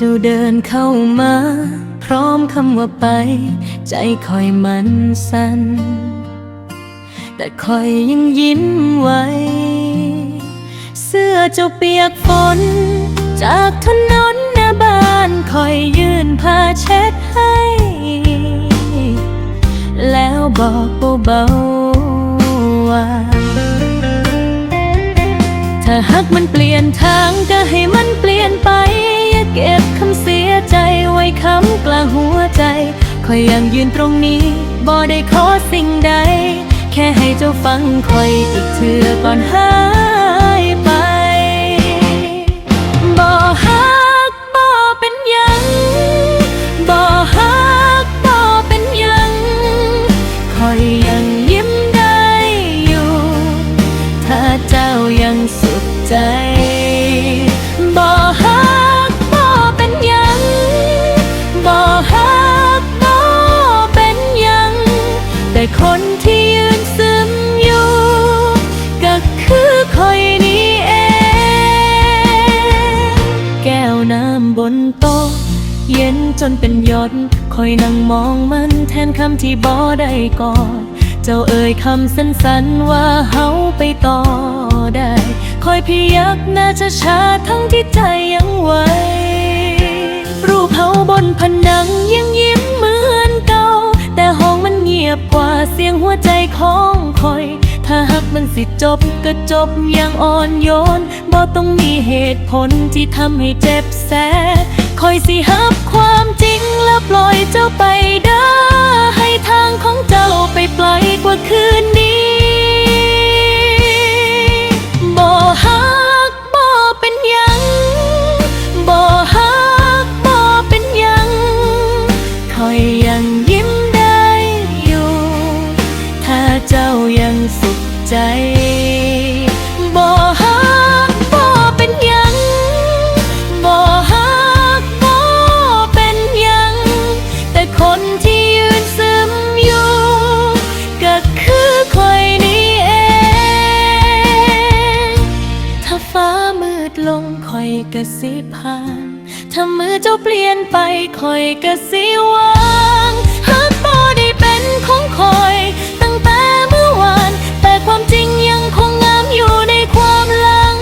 เจ้าเดินเข้ามาพร้อมคำว่าไปใจคอยมันสั่นแต่คอยยังยิ้มไว้เสื้อเจ้าเปียกฝนจากถนนหน้าบ้านคอยยื่นผ้าเช็ดให้แล้วบอกเบาๆว่าถ้าหักมันเปลี่ยนทางก็ให้มันเปลี่ยนไปอย่าเก็บคำเสียใจไว้ค้ำกลางหัวใจคอยยังยืนตรงนี้บ่ได้ขอสิ่งใดแค่ให้เจ้าฟังคอยอีกเทื่อก่อนหายไปบ่ฮักบ่เป็นหยังบ่ฮักบ่เป็นหยังคอยยังยิ้มได้อยู่ถ้าเจ้ายังสุขใจบ่ฮักบ่เป็นหยังบ่ฮักบ่เป็นหยังแต่คนที่ยืนซึมอยู่ก็คือคอยนี้เองแก้วน้ำบนโต๊ะเย็นจนเป็นหยดคอยนั่งมองมันแทนคำที่บ่ได้กอดเจ้าเอ่ยคำสั้นๆว่าเฮาไปต่อได้คอยพยักหน้าช้าๆทั้งที่ใจยังไหวรูปเฮาบนผนังยังยิ้มเหมือนเก่าแต่ห้องมันเงียบกว่าเสียงหัวใจของคอยถ้าหักมันสิจบก็จบอย่างอ่อนโยนบ่ต้องมีเหตุผลที่ทำให้เจ็บแสบคอยสิฮับความจริงแล้วปล่อยเจ้าไปเด้อให้ทางของเจ้าไปไกลกว่าคืนนี้บ่ฮักบ่เป็นหยังบ่ฮักบ่เป็นหยังคอยยังยิ้มได้อยู่ถ้าเจ้ายังสุขใจบ่ฮักบ่เป็นหยังบ่ฮักบ่เป็นหยังแต่คนที่ยืนซึมอยู่ก็คือคอยนี้เองถ้าฟ้ามืดลงคอยก็สิผ่านถ้ามือเจ้าเปลี่ยนไปคอยก็สิวางฮักบ่ได้เป็นของคอยตั้งแต่เมื่อวานแต่ความจริงยังคงงามอยู่ในความหลัง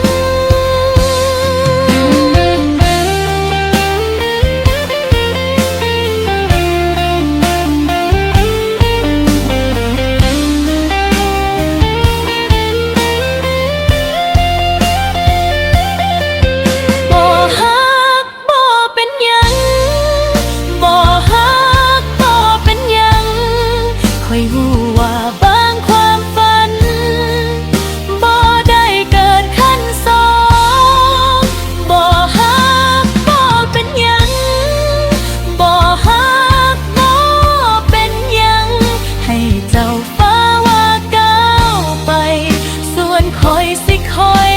บ่ฮักบ่เป็นหยังบ่ฮักบ่เป็นหยังคอยรู้ว่าบางความฝันบ่ได้เกิดขั้นสองบ่ฮักบ่เป็นหยังบ่ฮักบ่เป็นหยังให้เจ้าฟ้าว่าก้าวไปส่วนคอยสิคอย